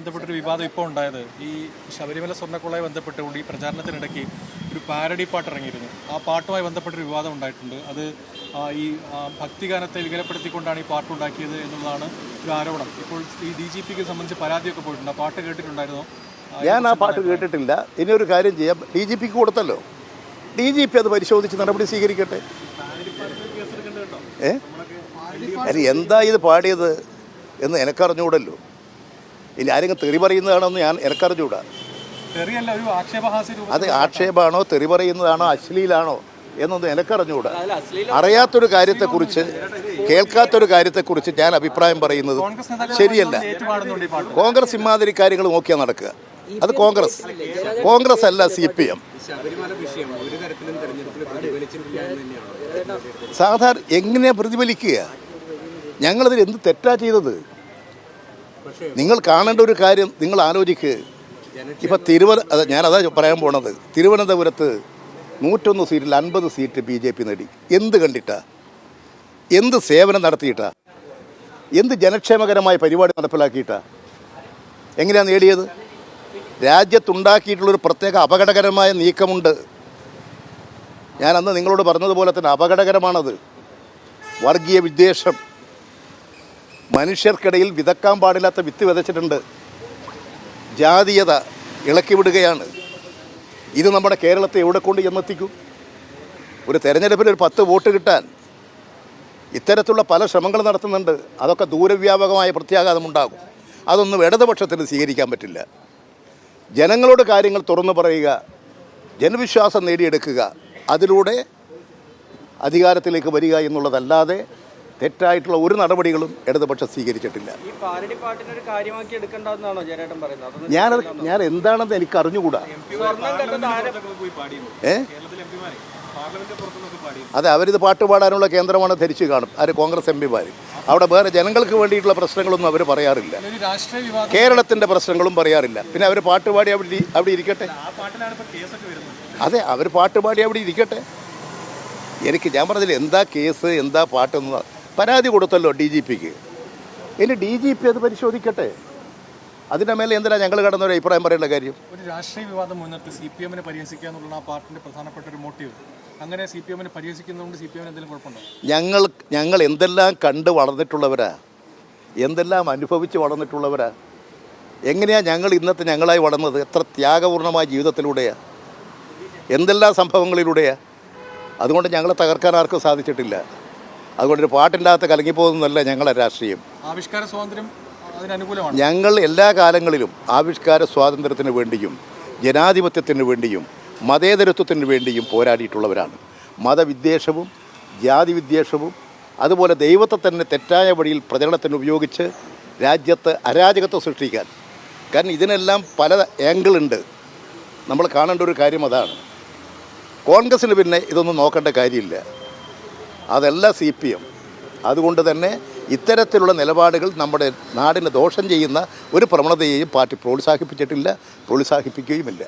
ബന്ധപ്പെട്ടൊരു വിവാദം ഇപ്പോൾ ഉണ്ടായത് ഈ ശബരിമല സ്വർണ്ണക്കൊള്ളയെ ബന്ധപ്പെട്ടുകൊണ്ട് ഈ പ്രചാരണത്തിനിടയ്ക്ക് ഒരു പാരഡി പാട്ട് ഇറങ്ങിയിരുന്നു. ആ പാട്ടുമായി ബന്ധപ്പെട്ടൊരു വിവാദം ഉണ്ടായിട്ടുണ്ട്. അത് ഈ ഭക്തിഗാനത്തെ വികലപ്പെടുത്തിക്കൊണ്ടാണ് ഈ പാട്ട് ഉണ്ടാക്കിയത് എന്നുള്ളതാണ് ഒരു ആരോപണം. ഇപ്പോൾ ഈ DGPക്ക് സംബന്ധിച്ച് പരാതിയൊക്കെ പോയിട്ടുണ്ട്. ആ പാട്ട് കേട്ടിട്ടുണ്ടായിരുന്നോ? ഞാൻ ആ പാട്ട് കേട്ടിട്ടില്ല. ഇനി ഒരു കാര്യം ചെയ്യാം, DGPക്ക് കൊടുത്തല്ലോ, DGP അത് പരിശോധിച്ച് നടപടി സ്വീകരിക്കട്ടെ. അല്ല, എന്താ ഇത് പാടിയത് എന്ന് എനിക്കറിഞ്ഞുകൂടല്ലോ. ഇനി ആരെങ്കിലും തെറി പറയുന്നതാണോന്ന് എനിക്കറിഞ്ഞുകൂടാ. അത് ആക്ഷേപമാണോ, തെറി പറയുന്നതാണോ, അശ്ലീലാണോ എന്നൊന്നും എനിക്കറിഞ്ഞുകൂടാ. അറിയാത്തൊരു കാര്യത്തെക്കുറിച്ച്, കേൾക്കാത്തൊരു കാര്യത്തെക്കുറിച്ച് ഞാൻ അഭിപ്രായം പറയുന്നത് ശരിയല്ല. കോൺഗ്രസ് ഇമാതിരി കാര്യങ്ങൾ നോക്കിയാൽ നടക്കുക. അത് കോൺഗ്രസ് അല്ല CPM. സാധാരണ എങ്ങനെയാ പ്രതിഫലിക്കുക? ഞങ്ങളതിൽ എന്ത് തെറ്റാ ചെയ്തത്? നിങ്ങൾ കാണേണ്ട ഒരു കാര്യം നിങ്ങൾ ആലോചിക്കുക. ഇപ്പം ഞാനതാ പറയാൻ പോണത്. തിരുവനന്തപുരത്ത് 101 സീറ്റിൽ 50 സീറ്റ് BJP നേടി. എന്ത് കണ്ടിട്ടാ? എന്ത് സേവനം നടത്തിയിട്ടാ? എന്ത് ജനക്ഷേമകരമായ പരിപാടി നടപ്പിലാക്കിയിട്ടാ? എങ്ങനെയാണ് നേടിയത്? രാജ്യത്തുണ്ടാക്കിയിട്ടുള്ളൊരു പ്രത്യേക അപകടകരമായ നീക്കമുണ്ട്. ഞാൻ അന്ന് നിങ്ങളോട് പറഞ്ഞതുപോലെ തന്നെ അപകടകരമാണത്. വർഗീയ വിദ്വേഷം, മനുഷ്യർക്കിടയിൽ വിതക്കാൻ പാടില്ലാത്ത വിത്ത് വിതച്ചിട്ടുണ്ട്. ജാതീയത ഇളക്കി വിടുകയാണ്. ഇത് നമ്മുടെ കേരളത്തെ എവിടെ കൊണ്ട് ചെന്നെത്തിക്കും? ഒരു തെരഞ്ഞെടുപ്പിൽ ഒരു 10 വോട്ട് കിട്ടാൻ ഇത്തരത്തിലുള്ള പല ശ്രമങ്ങൾ നടത്തുന്നുണ്ട്. അതൊക്കെ ദൂരവ്യാപകമായ പ്രത്യാഘാതമുണ്ടാകും. അതൊന്നും ഇടതുപക്ഷത്തിന് സ്വീകരിക്കാൻ പറ്റില്ല. ജനങ്ങളോട് കാര്യങ്ങൾ തുറന്നു പറയുക, ജനവിശ്വാസം നേടിയെടുക്കുക, അതിലൂടെ അധികാരത്തിലേക്ക് വരിക എന്നുള്ളതല്ലാതെ തെറ്റായിട്ടുള്ള ഒരു നടപടികളും ഇടതുപക്ഷം സ്വീകരിച്ചിട്ടില്ല. ഞാൻ എന്താണെന്ന് എനിക്ക് അറിഞ്ഞുകൂടാ. അതെ, അവരിത് പാട്ട് പാടാനുള്ള കേന്ദ്രമാണ് ധരിച്ചു കാണും. കോൺഗ്രസ് MPമാർ അവിടെ വേറെ ജനങ്ങൾക്ക് വേണ്ടിയിട്ടുള്ള പ്രശ്നങ്ങളൊന്നും അവർ പറയാറില്ല. കേരളത്തിൻ്റെ പ്രശ്നങ്ങളും പറയാറില്ല. പിന്നെ അവർ പാട്ടുപാടി അവിടെ ഇരിക്കട്ടെ. അതെ, അവർ പാട്ടുപാടി അവിടെ ഇരിക്കട്ടെ. ഞാൻ പറഞ്ഞില്ല എന്താ കേസ്, എന്താ പാട്ടെന്ന്. പരാതി കൊടുത്തല്ലോ DGPക്ക്. ഇനി DGP അത് പരിശോധിക്കട്ടെ. അതിൻ്റെ മേലെ എന്തിനാ ഞങ്ങൾ കടന്നൊരു അഭിപ്രായം പറയേണ്ട കാര്യം? ഒരു രാഷ്ട്രീയ വിവാദം മുൻനിർത്തി CPM പരിഹസിക്കുക എന്നുള്ള ആ പാർട്ടിൻ്റെ പ്രധാനപ്പെട്ട ഒരു മോട്ടീവ്. അങ്ങനെ CPM പരിഹസിക്കുന്നതുകൊണ്ട് CPM എന്തെങ്കിലും കുഴപ്പമുണ്ടോ? ഞങ്ങൾ എന്തെല്ലാം കണ്ട് വളർന്നിട്ടുള്ളവരാ, എന്തെല്ലാം അനുഭവിച്ച് വളർന്നിട്ടുള്ളവരാ. എങ്ങനെയാണ് ഞങ്ങൾ ഇന്നത്തെ ഞങ്ങളായി വളർന്നത്? എത്ര ത്യാഗപൂർണമായ ജീവിതത്തിലൂടെയാണ്, എന്തെല്ലാം സംഭവങ്ങളിലൂടെയാണ്. അതുകൊണ്ട് ഞങ്ങളെ തകർക്കാൻ ആർക്കും സാധിച്ചിട്ടില്ല. അതുകൊണ്ടൊരു പാട്ടിൻ്റെ അകത്ത് കലങ്ങിപ്പോകുന്നതല്ല ഞങ്ങളെ രാഷ്ട്രീയം. ആവിഷ്കാര സ്വാതന്ത്ര്യം അതിനനുകൂലമാണ്. ഞങ്ങൾ എല്ലാ കാലങ്ങളിലും ആവിഷ്കാര സ്വാതന്ത്ര്യത്തിന് വേണ്ടിയും ജനാധിപത്യത്തിന് വേണ്ടിയും മതേതരത്വത്തിന് വേണ്ടിയും പോരാടിയിട്ടുള്ളവരാണ്. മതവിദ്വേഷവും ജാതിവിദ്വേഷവും അതുപോലെ ദൈവത്തെ തന്നെ തെറ്റായ വഴിയിൽ പ്രചരണത്തിന് ഉപയോഗിച്ച് രാജ്യത്ത് അരാജകത്വം സൃഷ്ടിക്കാൻ. കാരണം ഇതിനെല്ലാം പല ആംഗിളുണ്ട്. നമ്മൾ കാണേണ്ട ഒരു കാര്യം അതാണ്. കോൺഗ്രസ്സിന് പിന്നെ ഇതൊന്നും നോക്കേണ്ട കാര്യമില്ല. അതല്ല CPM. അതുകൊണ്ട് തന്നെ ഇത്തരത്തിലുള്ള നിലപാടുകൾ നമ്മുടെ നാടിന് ദോഷം ചെയ്യുന്ന ഒരു പ്രവണതയെയും പാർട്ടി പ്രോത്സാഹിപ്പിച്ചിട്ടില്ല, പ്രോത്സാഹിപ്പിക്കുകയുമില്ല.